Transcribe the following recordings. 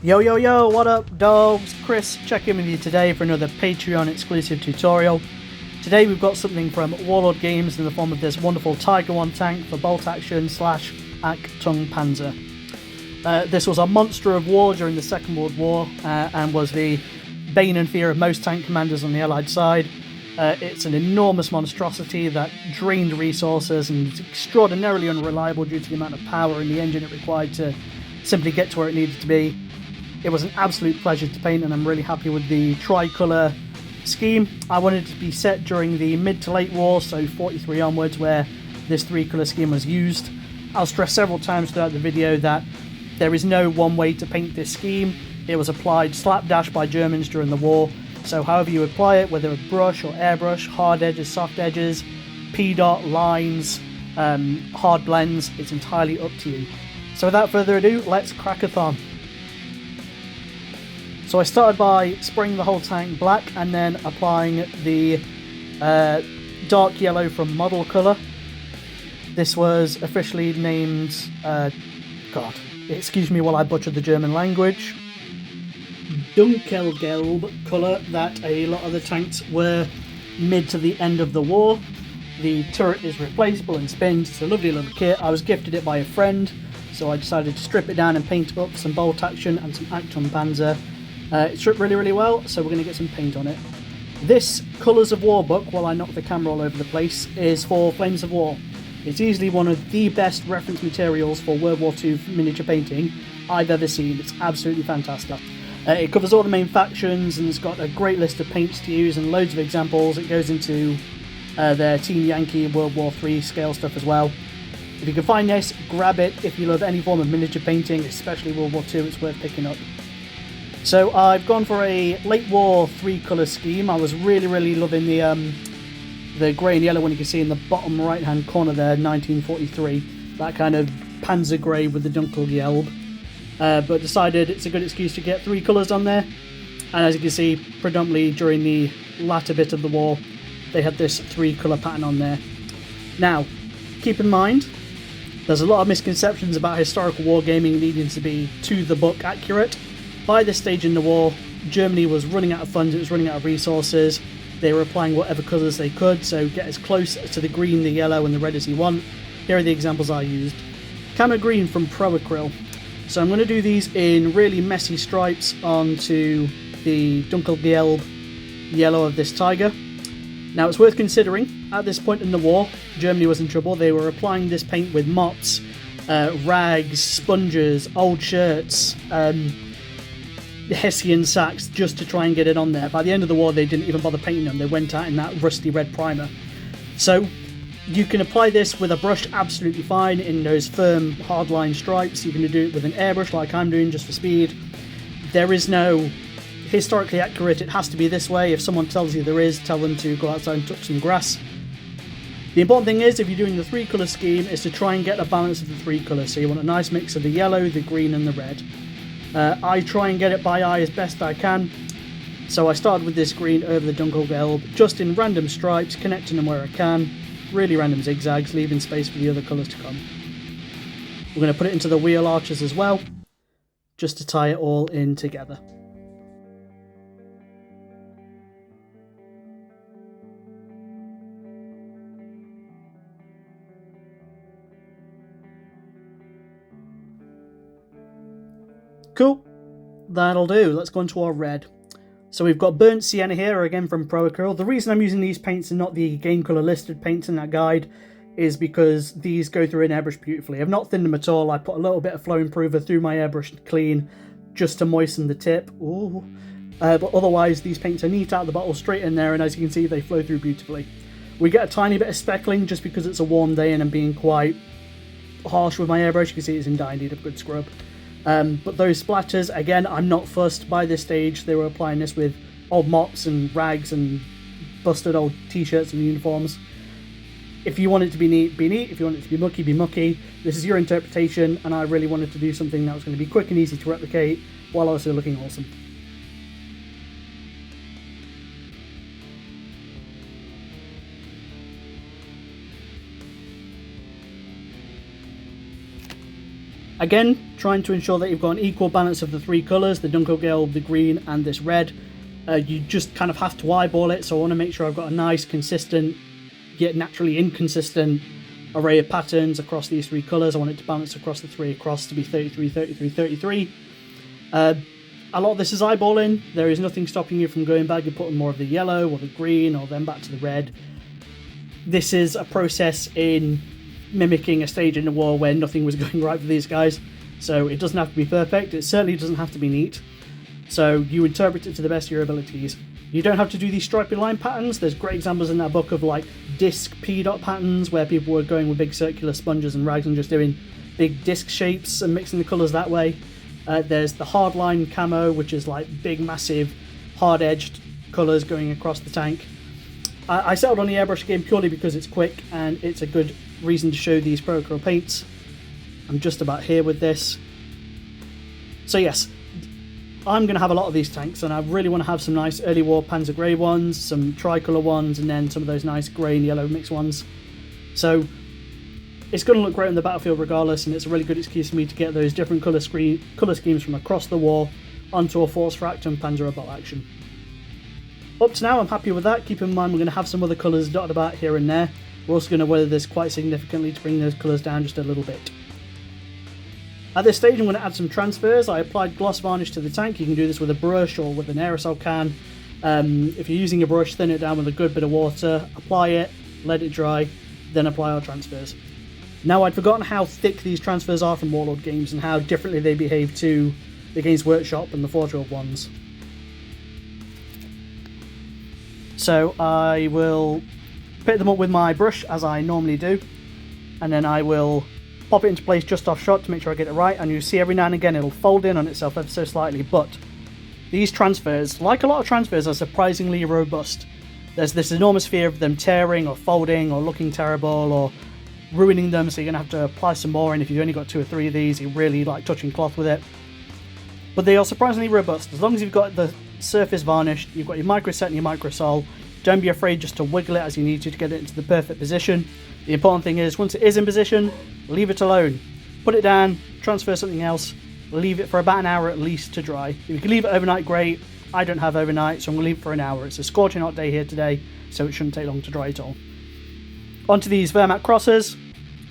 Yo yo yo, what up dogs? Chris checking with you today for another Patreon exclusive tutorial. Today we've got something from Warlord Games in the form of this wonderful Tiger 1 tank for bolt action / Achtung Panzer. This was a monster of war during the Second World War and was the bane and fear of most tank commanders on the Allied side. It's an enormous monstrosity that drained resources and is extraordinarily unreliable due to the amount of power in the engine it required to simply get to where it needed to be. It was an absolute pleasure to paint, and I'm really happy with the tricolour scheme. I wanted it to be set during the mid to late war, so 43 onwards, where this three-colour scheme was used. I'll stress several times throughout the video that there is no one way to paint this scheme. It was applied slapdash by Germans during the war, so however you apply it, whether it's brush or airbrush, hard edges, soft edges, P-dot, lines, hard blends, it's entirely up to you. So without further ado, let's crack-a-thon. So I started by spraying the whole tank black and then applying the dark yellow from Model Colour. This was officially named, excuse me while I butcher the German language, Dunkelgelb colour that a lot of the tanks were mid to the end of the war. The turret is replaceable and spins. It's a lovely little kit. I was gifted it by a friend, so I decided to strip it down and paint up some bolt action and some Achtung Panzer. It stripped really well, so we're going to get some paint on it. This Colours of War book, while I knock the camera all over the place, is for Flames of War. It's easily one of the best reference materials for World War II miniature painting I've ever seen. It's absolutely fantastic. It covers all the main factions and it's got a great list of paints to use and loads of examples. It goes into their Team Yankee World War III scale stuff as well. If you can find this, grab it. If you love any form of miniature painting, especially World War II, it's worth picking up. So I've gone for a late war three-colour scheme. I was really loving the grey and yellow one you can see in the bottom right-hand corner there, 1943. That kind of Panzer grey with the Dunkelgelb. But decided it's a good excuse to get three colours on there. And as you can see, predominantly during the latter bit of the war, they had this three-colour pattern on there. Now, keep in mind, there's a lot of misconceptions about historical wargaming needing to be to the book accurate. By this stage in the war, Germany was running out of funds, it was running out of resources. They were applying whatever colours they could, so get as close to the green, the yellow and the red as you want. Here are the examples I used. Camo green from Pro Acryl. So I'm going to do these in really messy stripes onto the Dunkelgelb yellow of this Tiger. Now it's worth considering, at this point in the war, Germany was in trouble. They were applying this paint with mops, rags, sponges, old shirts, Hessian sacks just to try and get it on there. By the end of the war they didn't even bother painting them, they went out in that rusty red primer. So you can apply this with a brush absolutely fine in those firm hardline stripes. You can do it with an airbrush like I'm doing just for speed. There is no historically accurate, it has to be this way. If someone tells you there is, tell them to go outside and touch some grass. The important thing is, if you're doing the three colour scheme, is to try and get a balance of the three colours. So you want a nice mix of the yellow, the green and the red. I try and get it by eye as best I can, so I started with this green over the Dunkelgelb, just in random stripes, connecting them where I can, really random zigzags, leaving space for the other colours to come. We're going to put it into the wheel arches as well, just to tie it all in together. Cool, that'll do. Let's go into our red. So we've got Burnt Sienna here, again from Pro Acryl. The reason I'm using these paints and not the game colour listed paints in that guide is because these go through an airbrush beautifully. I've not thinned them at all. I put a little bit of flow improver through my airbrush clean just to moisten the tip. Ooh. But otherwise these paints are neat out of the bottle, straight in there, and as you can see they flow through beautifully. We get a tiny bit of speckling just because it's a warm day and I'm being quite harsh with my airbrush. You can see it's in dire need of good scrub. But those splatters, again, I'm not fussed. By this stage they were applying this with old mops and rags and busted old t-shirts and uniforms. If you want it to be neat, be neat. If you want it to be mucky, be mucky. This is your interpretation, and I really wanted to do something that was going to be quick and easy to replicate while also looking awesome. Again, trying to ensure that you've got an equal balance of the three colours, the Dunkelgelb, the green and this red. You just kind of have to eyeball it, so I want to make sure I've got a nice, consistent, yet naturally inconsistent array of patterns across these three colours. I want it to balance across the three across to be 33, 33, 33. A lot of this is eyeballing. There is nothing stopping you from going back and putting more of the yellow or the green or then back to the red. This is a process in mimicking a stage in the war where nothing was going right for these guys. So it doesn't have to be perfect. It certainly doesn't have to be neat. So you interpret it to the best of your abilities. You don't have to do these stripy line patterns. There's great examples in that book of like disc P-dot patterns where people were going with big circular sponges and rags and just doing big disc shapes and mixing the colours that way. There's the hardline camo, which is like big, massive, hard-edged colours going across the tank. I settled on the airbrush game purely because it's quick and it's a good reason to show these Pro Acryl paints. I'm just about here with this. So yes, I'm going to have a lot of these tanks, and I really want to have some nice early war Panzer Grey ones, some tricolour ones, and then some of those nice grey and yellow mixed ones. So it's going to look great on the battlefield regardless, and it's a really good excuse for me to get those different colour schemes from across the war onto a Force Fract and Panzer Rebel action. Up to now, I'm happy with that. Keep in mind, we're going to have some other colours dotted about here and there. We're also going to weather this quite significantly to bring those colours down just a little bit. At this stage, I'm going to add some transfers. I applied gloss varnish to the tank. You can do this with a brush or with an aerosol can. If you're using a brush, thin it down with a good bit of water, apply it, let it dry, then apply our transfers. Now, I'd forgotten how thick these transfers are from Warlord games and how differently they behave to the Games Workshop and the Forge World ones. So I will pick them up with my brush as I normally do, and then I will pop it into place just off shot to make sure I get it right, and you see every now and again it'll fold in on itself ever so slightly, but these transfers, like a lot of transfers, are surprisingly robust. There's this enormous fear of them tearing or folding or looking terrible or ruining them, so you're going to have to apply some more, and if you've only got 2 or 3 of these, you really like touching cloth with it. But they are surprisingly robust. As long as you've got the surface varnished, you've got your micro set and your micro sol, don't be afraid just to wiggle it as you need to get it into the perfect position. The important thing is, once it is in position, leave it alone. Put it down, transfer something else, leave it for about an hour at least to dry. If you can leave it overnight, great. I don't have overnight, so I'm going to leave it for an hour. It's a scorching hot day here today, so it shouldn't take long to dry at all. Onto these Wehrmacht crossers,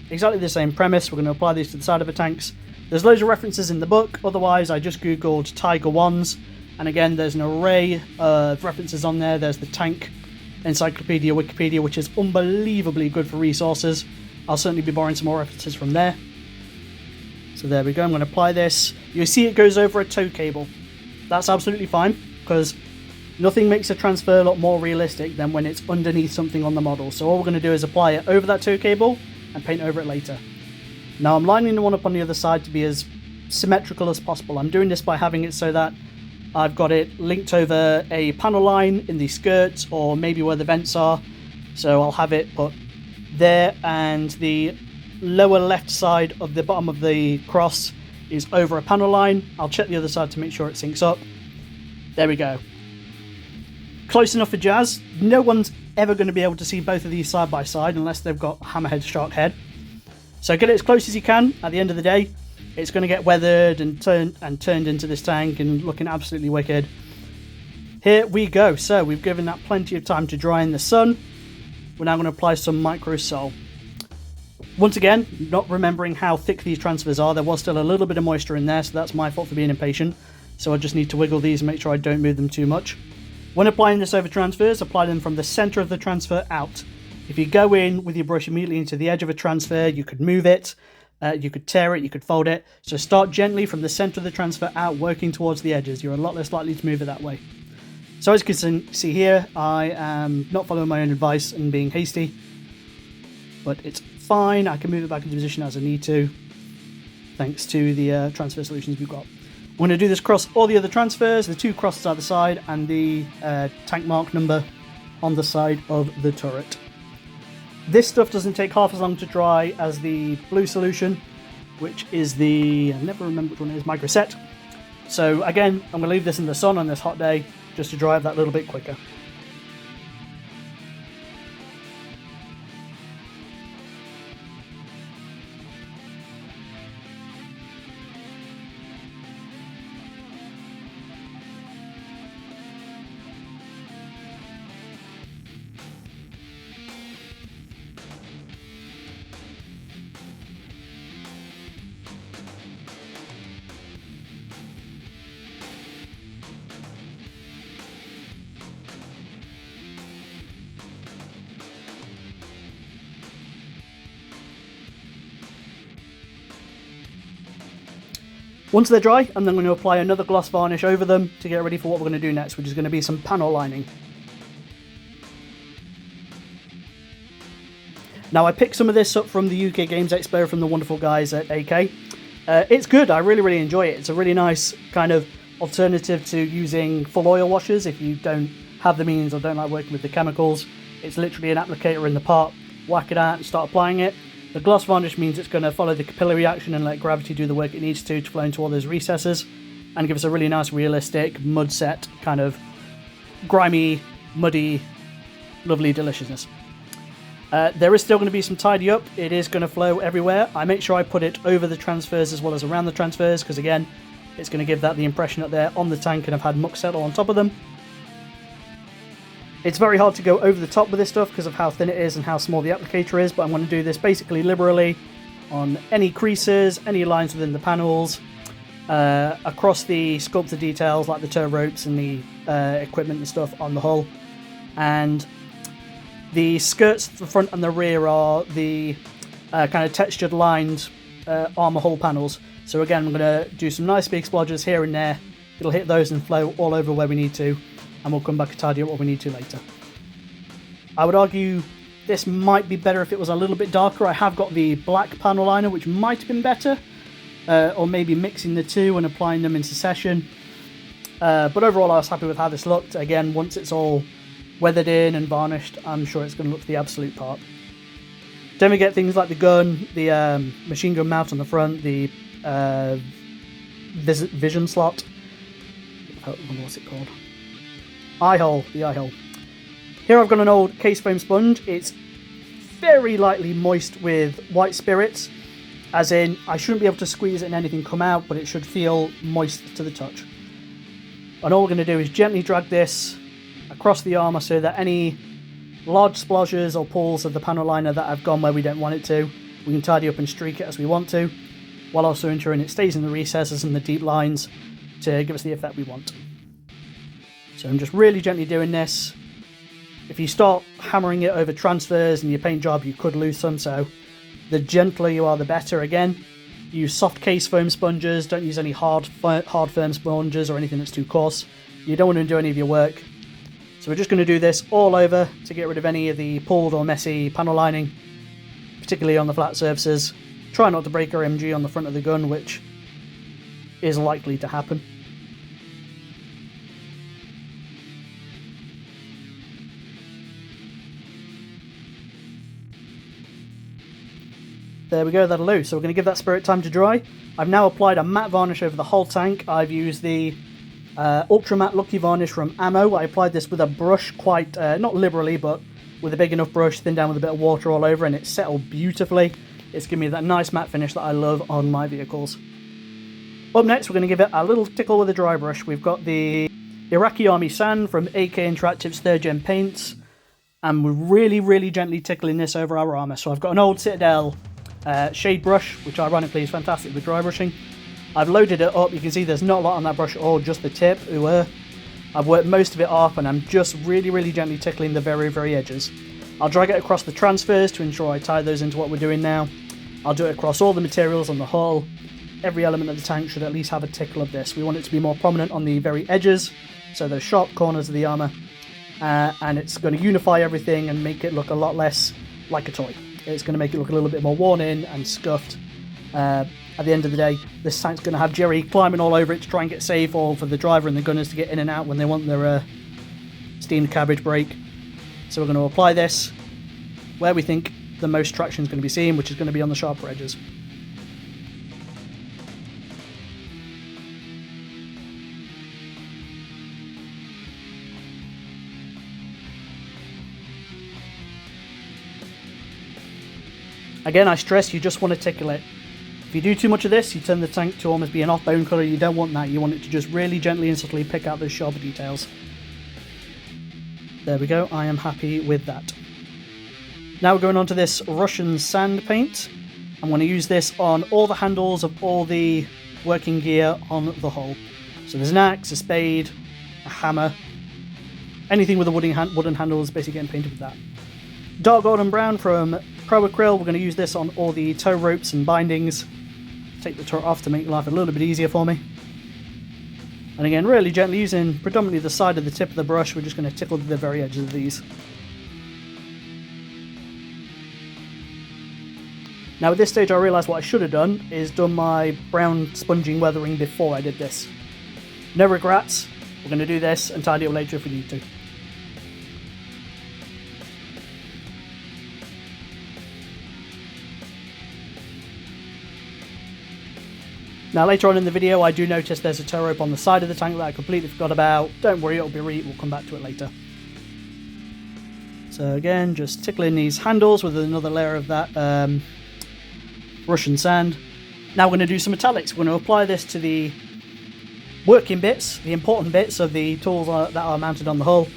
exactly the same premise. We're going to apply these to the side of the tanks. There's loads of references in the book, otherwise I just googled Tiger 1s, and again there's an array of references on there. There's the tank encyclopedia, Wikipedia, which is unbelievably good for resources. I'll certainly be borrowing some more references from there. So there we go, I'm going to apply this. You see it goes over a tow cable. That's absolutely fine, because nothing makes a transfer look more realistic than when it's underneath something on the model. So all we're going to do is apply it over that tow cable and paint over it later. Now I'm lining the one up on the other side to be as symmetrical as possible. I'm doing this by having it so that I've got it linked over a panel line in the skirts or maybe where the vents are. So I'll have it put there, and the lower left side of the bottom of the cross is over a panel line. I'll check the other side to make sure it syncs up. There we go. Close enough for jazz. No one's ever going to be able to see both of these side by side unless they've got hammerhead shark head. So get it as close as you can. At the end of the day, it's going to get weathered and turned into this tank and looking absolutely wicked. Here we go. So we've given that plenty of time to dry in the sun. We're now going to apply some micro sol. Once again, not remembering how thick these transfers are, there was still a little bit of moisture in there, so that's my fault for being impatient. So I just need to wiggle these and make sure I don't move them too much. When applying this over transfers, apply them from the center of the transfer out. If you go in with your brush immediately into the edge of a transfer, you could move it, you could tear it, you could fold it. So start gently from the center of the transfer out, working towards the edges. You're a lot less likely to move it that way. So as you can see here, I am not following my own advice and being hasty, but it's fine. I can move it back into position as I need to, thanks to the transfer solutions we've got. I'm going to do this across all the other transfers, the 2 crosses either side, and the tank mark number on the side of the turret. This stuff doesn't take half as long to dry as the blue solution, which is the, I never remember which one it is, micro set. So again, I'm going to leave this in the sun on this hot day just to dry up that little bit quicker. Once they're dry, I'm then going to apply another gloss varnish over them to get ready for what we're going to do next, which is going to be some panel lining. Now, I picked some of this up from the UK Games Expo from the wonderful guys at AK. It's good, I really enjoy it. It's a really nice kind of alternative to using full oil washers if you don't have the means or don't like working with the chemicals. It's literally an applicator in the pot, whack it out and start applying it. The gloss varnish means it's going to follow the capillary action and let gravity do the work it needs to flow into all those recesses and give us a really nice realistic mud set, kind of grimy, muddy, lovely deliciousness. There is still going to be some tidy up. It is going to flow everywhere. I make sure I put it over the transfers as well as around the transfers because again, it's going to give that the impression that they're on the tank and have had muck settle on top of them. It's very hard to go over the top with this stuff because of how thin it is and how small the applicator is, but I'm going to do this basically liberally on any creases, any lines within the panels, across the sculpted details like the tow ropes and the equipment and stuff on the hull. And the skirts, the front and the rear are the kind of textured lined armour hull panels. So again, I'm going to do some nice big splodges here and there. It'll hit those and flow all over where we need to. And we'll come back and tidy up what we need to later. I would argue this might be better if it was a little bit darker. I have got the black panel liner, which might have been better. Or maybe mixing the two and applying them in succession. But overall, I was happy with how this looked. Again, once it's all weathered in and varnished, I'm sure it's going to look the absolute part. Don't forget things like the gun, the machine gun mount on the front, the vision slot. What's it called? Eye hole, the eye hole. Here I've got an old case foam sponge. It's very lightly moist with white spirits, as in I shouldn't be able to squeeze it and anything come out, but it should feel moist to the touch. And all we're going to do is gently drag this across the armour so that any large splodges or pulls of the panel liner that have gone where we don't want it to, we can tidy up and streak it as we want to, while also ensuring it stays in the recesses and the deep lines to give us the effect we want. So I'm just really gently doing this. If you start hammering it over transfers and your paint job, you could lose some, so the gentler you are, the better. Again, use soft case foam sponges, don't use any hard firm sponges or anything that's too coarse. You don't want to do any of your work. So we're just going to do this all over to get rid of any of the pulled or messy panel lining, particularly on the flat surfaces. Try not to break our MG on the front of the gun, which is likely to happen. There we go, that'll do. So we're going to give that spirit time to dry. I've now applied a matte varnish over the whole tank. I've used the Ultra Matte Lucky Varnish from Ammo. I applied this with a brush quite, not liberally, but with a big enough brush, thinned down with a bit of water all over, and it settled beautifully. It's given me that nice matte finish that I love on my vehicles. Up next, we're going to give it a little tickle with a dry brush. We've got the Iraqi Army Sand from AK Interactive's 3rd Gen paints, and we're really gently tickling this over our armour. So I've got an old Citadel shade brush, which ironically is fantastic with dry brushing. I've loaded it up. You can see there's not a lot on that brush at all, just the tip. I've worked most of it off, and I'm just really gently tickling the very edges. I'll drag it across the transfers to ensure I tie those into what we're doing now. I'll do it across all the materials on the hull. Every element of the tank should at least have a tickle of this. We want it to be more prominent on the very edges, so those sharp corners of the armour, and it's going to unify everything and make it look a lot less like a toy. It's going to make it look a little bit more worn in and scuffed. At the end of the day, this tank's going to have Jerry climbing all over it to try and get safe, or for the driver and the gunners to get in and out when they want their steamed cabbage break. So we're going to apply this where we think the most traction is going to be seen, which is going to be on the sharper edges. Again, I stress you just want to tickle it. If you do too much of this, you turn the tank to almost be an off-bone colour. You don't want that. You want it to just really gently and subtly pick out those sharper details. There we go. I am happy with that. Now we're going on to this Russian sand paint. I'm going to use this on all the handles of all the working gear on the hull. So there's an axe, a spade, a hammer. Anything with a wooden handle is basically getting painted with that. Dark golden brown from Pro Acryl. We're going to use this on all the tow ropes and bindings. take the turret off to make life a little bit easier for me. And again, really gently, using predominantly the side of the tip of the brush, we're just going to tickle the very edges of these. Now at this stage I realised what I should have done is done my brown sponging weathering before I did this. No regrets, we're going to do this and tidy it later if we need to. Now later on in the video I do notice there's a tow rope on the side of the tank that I completely forgot about. Don't worry, it'll be we'll come back to it later. So again, just tickling these handles with another layer of that Russian sand. Now we're going to do some metallics. We're going to apply this to the working bits, the important bits of the tools that are mounted on the hull,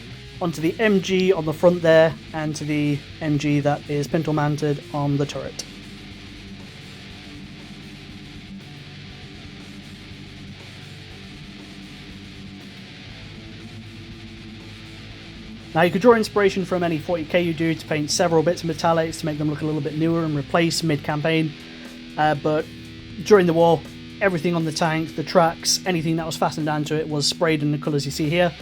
onto the MG on the front there, and to the MG that is pintle mounted on the turret. Now you could draw inspiration from any 40k you do to paint several bits of metallics to make them look a little bit newer and replace mid-campaign. But during the war, everything on the tank, the tracks, anything that was fastened down to it was sprayed in the colours you see here.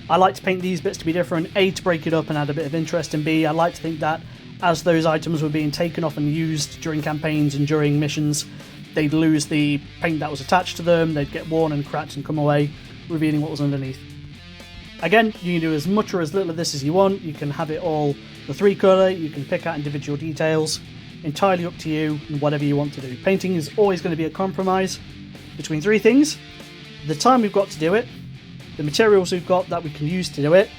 I like to paint these bits to be different, A, to break it up and add a bit of interest, and B, I like to think that as those items were being taken off and used during campaigns and during missions, they'd lose the paint that was attached to them, they'd get worn and cracked and come away, revealing what was underneath. Again, you can do as much or as little of this as you want, you can have it all the 3-colour, you can pick out individual details, entirely up to you and whatever you want to do. Painting is always going to be a compromise between 3 things: the time we've got to do it, the materials we've got that we can use to do it,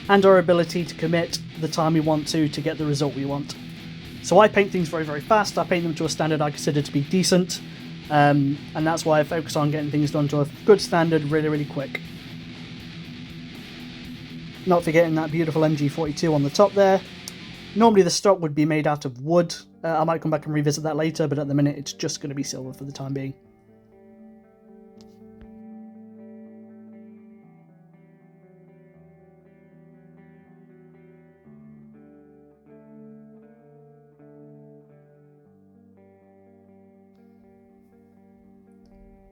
and our ability to commit the time we want to get the result we want. So I paint things very, very fast. I paint them to a standard I consider to be decent, and that's why I focus on getting things done to a good standard really, really quick. Not forgetting that beautiful MG42 on the top there. Normally the stock would be made out of wood. I might come back and revisit that later, but at the minute it's just going to be silver for the time being.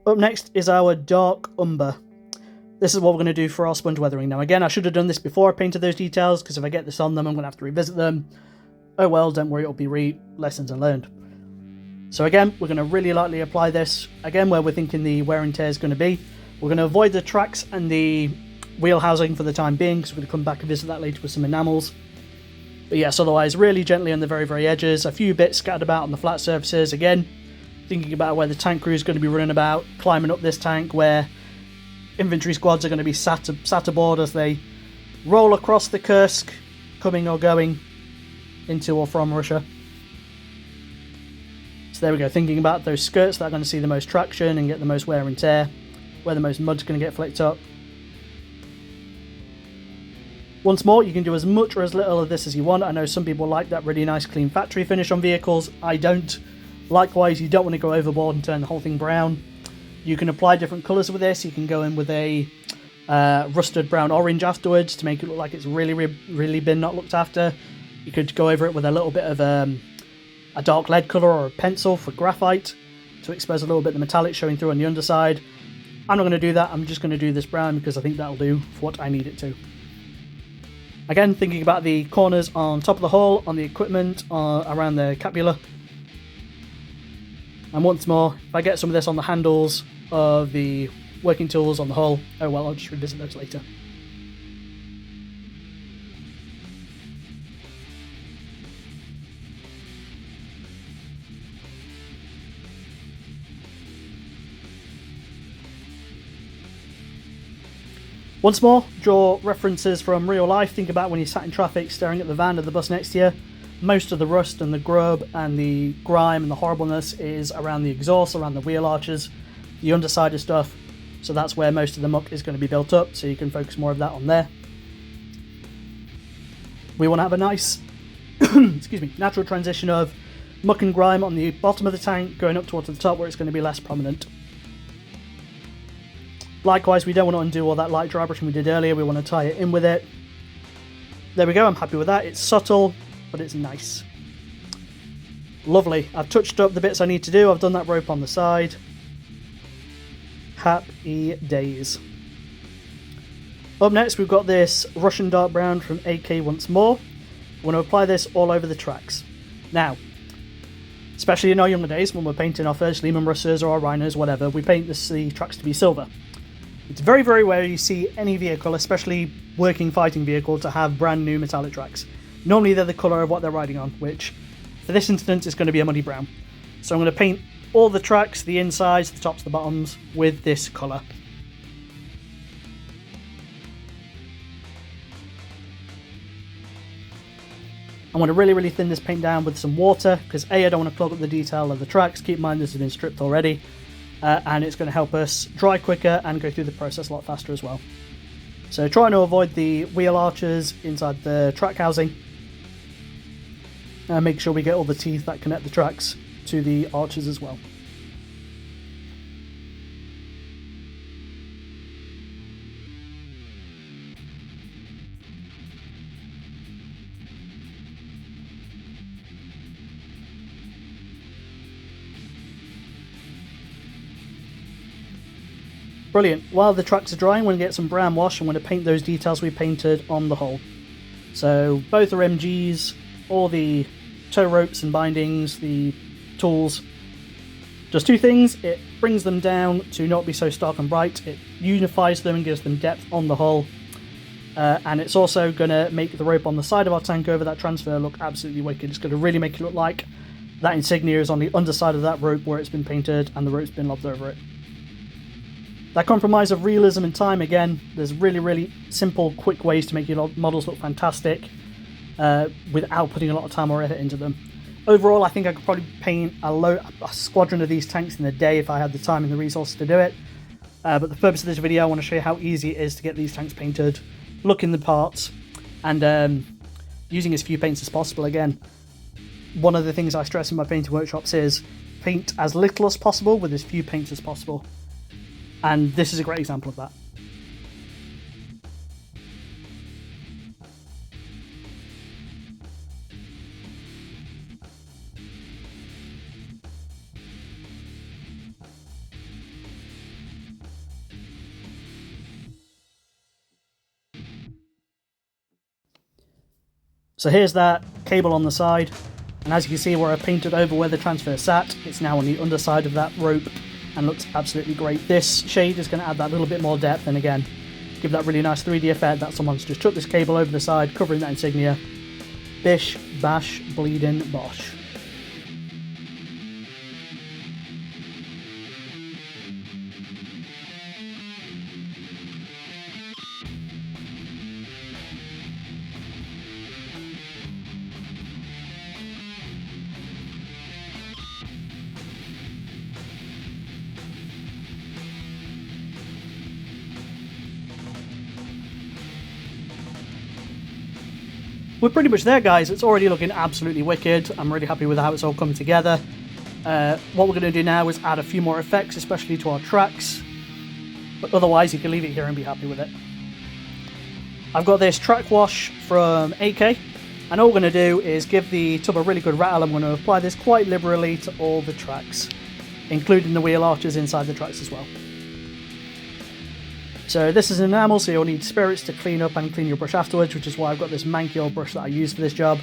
Up next is our dark umber. This is what we're going to do for our sponge weathering. Now again, I should have done this before I painted those details, because if I get this on them, I'm going to have to revisit them. Oh well, don't worry, it'll be lessons are learned. So again, we're going to really lightly apply this, again where we're thinking the wear and tear is going to be. We're going to avoid the tracks and the wheel housing for the time being, because we're going to come back and visit that later with some enamels. But yes, otherwise really gently on the very, very edges, a few bits scattered about on the flat surfaces. Again, thinking about where the tank crew is going to be running about, climbing up this tank, where infantry squads are going to be sat aboard as they roll across the Kursk, coming or going into or from Russia. So there we go, thinking about those skirts that are going to see the most traction and get the most wear and tear, where the most mud's going to get flicked up. Once more, you can do as much or as little of this as you want. I know some people like that really nice clean factory finish on vehicles. I don't. Likewise, you don't want to go overboard and turn the whole thing brown. You can apply different colours with this. You can go in with a rusted brown orange afterwards to make it look like it's really been not looked after. You could go over it with a little bit of a dark lead colour or a pencil for graphite to expose a little bit of the metallic showing through on the underside. I'm not going to do that. I'm just going to do this brown because I think that'll do for what I need it to. Again, thinking about the corners on top of the hull, on the equipment, around the capula. And once more, if I get some of this on the handles of the working tools on the hull, oh well, I'll just revisit those later. Once more, draw references from real life. Think about when you're sat in traffic staring at the van or the bus next to you. Most of the rust and the grub and the grime and the horribleness is around the exhaust, around the wheel arches, the underside of stuff. So that's where most of the muck is going to be built up, so you can focus more of that on there. We want to have a nice excuse me, natural transition of muck and grime on the bottom of the tank going up towards the top where it's going to be less prominent. Likewise, we don't want to undo all that light dry brushing we did earlier. We want to tie it in with it. There we go, I'm happy with that. It's subtle, but it's nice. Lovely. I've touched up the bits I need to do. I've done that rope on the side. Happy days. Up next, we've got this Russian dark brown from AK once more. I want to apply this all over the tracks. Now, especially in our younger days when we're painting our first Lehman Russers or our Rhinos, whatever, we paint the tracks to be silver. It's very, very rare you see any vehicle, especially working fighting vehicle, to have brand new metallic tracks. Normally they're the colour of what they're riding on, which for this instance is going to be a muddy brown. So I'm going to paint all the tracks, the insides, the tops, the bottoms, with this colour. I want to really, really thin this paint down with some water, because A, I don't want to clog up the detail of the tracks. Keep in mind this has been stripped already, and it's going to help us dry quicker and go through the process a lot faster as well. So trying to avoid the wheel arches inside the track housing, and make sure we get all the teeth that connect the tracks to the arches as well. Brilliant. While the tracks are drying, I'm going to get some brown wash. I'm going to paint those details we painted on the hull. So both are MGs, all the tow ropes and bindings, the tools. Just two things: it brings them down to not be so stark and bright, it unifies them and gives them depth on the hull, and it's also going to make the rope on the side of our tank over that transfer look absolutely wicked. It's going to really make it look like that insignia is on the underside of that rope where it's been painted and the rope's been lobbed over it. That compromise of realism and time, again, there's really, really simple, quick ways to make your models look fantastic without putting a lot of time or effort into them. Overall, I think I could probably paint a squadron of these tanks in a day if I had the time and the resources to do it. But the purpose of this video, I want to show you how easy it is to get these tanks painted, look in the parts, and using as few paints as possible. Again, one of the things I stress in my painting workshops is paint as little as possible with as few paints as possible. And this is a great example of that. So here's that cable on the side, and as you can see where I painted over where the transfer sat, it's now on the underside of that rope and looks absolutely great. This shade is going to add that little bit more depth and again give that really nice 3D effect that someone's just chucked this cable over the side covering that insignia. Bish, bash, bleeding, bosh. We're pretty much there, guys. It's already looking absolutely wicked. I'm really happy with how it's all come together. What we're going to do now is add a few more effects, especially to our tracks. But otherwise, you can leave it here and be happy with it. I've got this track wash from AK, and all we're going to do is give the tub a really good rattle. I'm going to apply this quite liberally to all the tracks, including the wheel arches inside the tracks as well. So this is an enamel, so you'll need spirits to clean up and clean your brush afterwards, which is why I've got this manky old brush that I use for this job.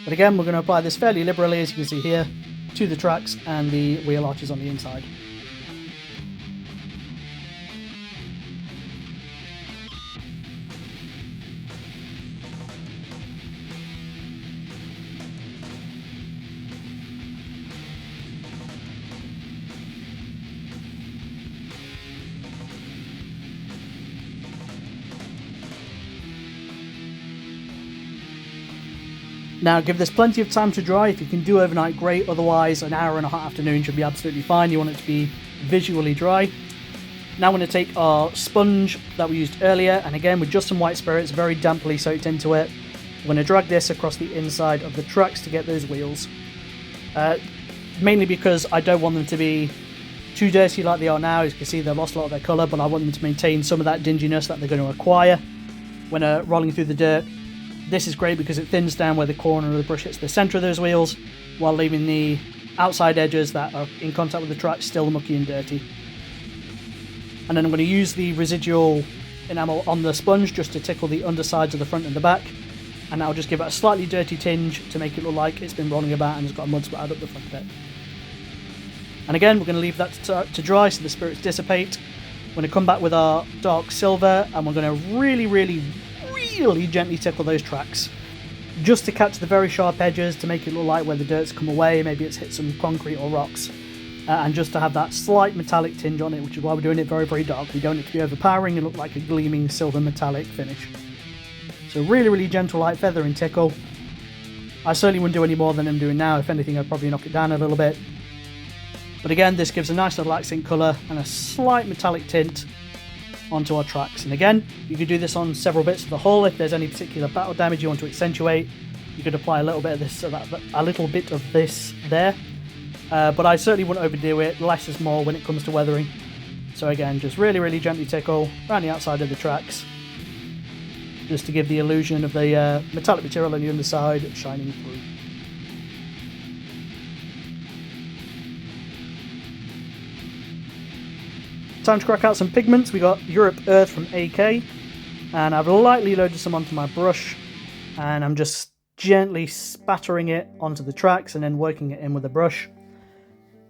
But again, we're going to apply this fairly liberally, as you can see here, to the tracks and the wheel arches on the inside. Now give this plenty of time to dry. If you can do overnight, great. Otherwise, an hour and a half afternoon should be absolutely fine. You want it to be visually dry. Now we're going to take our sponge that we used earlier, and again with just some white spirits, very damply soaked into it. We're going to drag this across the inside of the tracks to get those wheels. Mainly because I don't want them to be too dirty like they are now. As you can see, they've lost a lot of their colour, but I want them to maintain some of that dinginess that they're going to acquire when rolling through the dirt. This is great because it thins down where the corner of the brush hits the centre of those wheels, while leaving the outside edges that are in contact with the track still mucky and dirty. And then I'm going to use the residual enamel on the sponge just to tickle the undersides of the front and the back, and I'll just give it a slightly dirty tinge to make it look like it's been rolling about and it's got a mud splattered up the front of it. And again, we're going to leave that to dry so the spirits dissipate. We're going to come back with our dark silver, and we're going to really gently tickle those tracks, just to catch the very sharp edges, to make it look like where the dirt's come away, maybe it's hit some concrete or rocks, and just to have that slight metallic tinge on it, which is why we're doing it very dark. We don't need to be overpowering and look like a gleaming silver metallic finish. So really gentle light feather and tickle. I certainly wouldn't do any more than I'm doing now. If anything, I'd probably knock it down a little bit. But again, this gives a nice little accent colour and a slight metallic tint onto our tracks. And again, you could do this on several bits of the hull. If there's any particular battle damage you want to accentuate, you could apply a little bit of this, a little bit of this there. But I certainly wouldn't overdo it. Less is more when it comes to weathering. So again, just really gently tickle around the outside of the tracks, just to give the illusion of the metallic material on the underside shining through. Time to crack out some pigments. We got Europe Earth from AK, and I've lightly loaded some onto my brush, and I'm just gently spattering it onto the tracks and then working it in with a brush.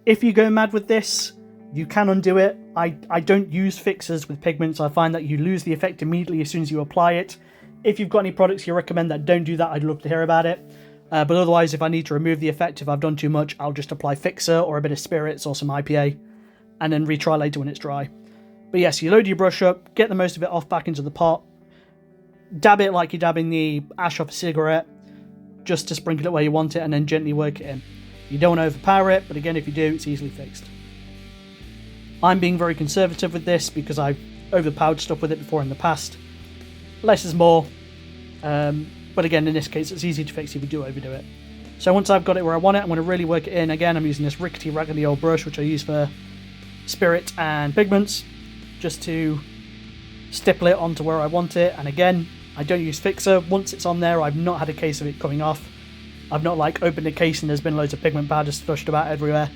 If you go mad with this, you can undo it. I don't use fixers with pigments. I find that you lose the effect immediately as soon as you apply it. If you've got any products you recommend that don't do that, I'd love to hear about it. But otherwise, if I need to remove the effect, if I've done too much, I'll just apply fixer or a bit of spirits or some IPA, and then retry later when it's dry. But yes, you load your brush up, get the most of it off back into the pot, dab it like you're dabbing the ash off a cigarette, just to sprinkle it where you want it, and then gently work it in. You don't want to overpower it, but again, if you do, it's easily fixed. I'm being very conservative with this because I've overpowered stuff with it before in the past. Less is more, but again, in this case, it's easy to fix if you do overdo it. So once I've got it where I want it, I'm going to really work it in. Again, I'm using this rickety, raggedy old brush, which I use for spirit and pigments, just to stipple it onto where I want it. And again, I don't use fixer. Once it's on there, I've not had a case of it coming off. I've not like opened a case and there's been loads of pigment powder splashed about everywhere.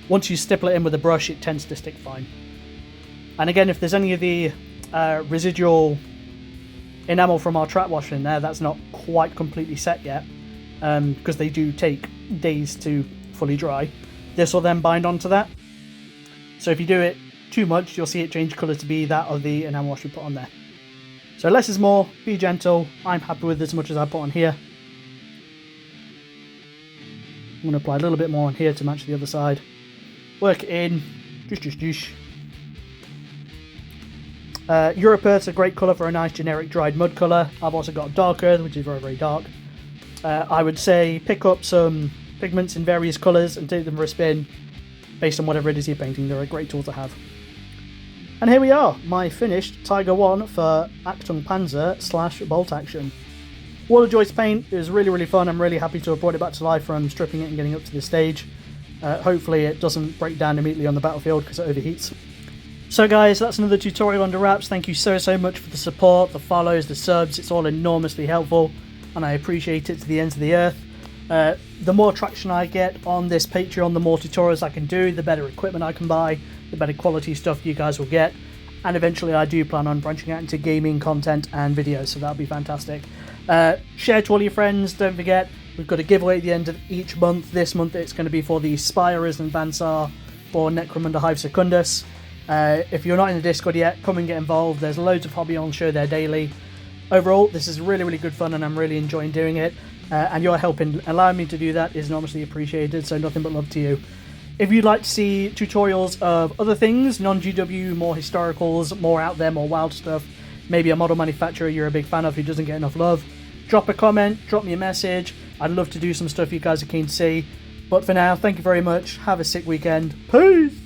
Once you stipple it in with a brush, it tends to stick fine. And again, if there's any of the residual enamel from our track wash in there, that's not quite completely set yet, because they do take days to fully dry. This will then bind onto that. So if you do it too much, you'll see it change colour to be that of the enamel wash we put on there. So less is more, be gentle. I'm happy with as much as I put on here. I'm going to apply a little bit more on here to match the other side. Work it in. Europe Earth's a great colour for a nice generic dried mud colour. I've also got Dark Earth, which is very dark. I would say pick up some pigments in various colours and take them for a spin based on whatever it is you're painting. They're a great tool to have. And here we are, my finished Tiger 1 for Achtung Panzer / Bolt Action. Wall of Joyce paint. It was really fun. I'm really happy to have brought it back to life from stripping it and getting up to this stage. Hopefully it doesn't break down immediately on the battlefield because it overheats. So guys, that's another tutorial under wraps. Thank you so much for the support, the follows, the subs. It's all enormously helpful and I appreciate it to the ends of the earth. The more traction I get on this Patreon, the more tutorials I can do, the better equipment I can buy, the better quality stuff you guys will get, and eventually I do plan on branching out into gaming content and videos, so that'll be fantastic. Share to all your friends. Don't forget, we've got a giveaway at the end of each month. This month it's going to be for the Spires and Vansar for Necromunda Hive Secundus. If you're not in the Discord yet, come and get involved. There's loads of hobby on show there daily. Overall, this is really good fun and I'm really enjoying doing it. And your help in allowing me to do that is enormously appreciated, so nothing but love to you. If you'd like to see tutorials of other things, non-GW, more historicals, more out there, more wild stuff, maybe a model manufacturer you're a big fan of who doesn't get enough love, drop a comment, drop me a message. I'd love to do some stuff you guys are keen to see. But for now, thank you very much. Have a sick weekend. Peace!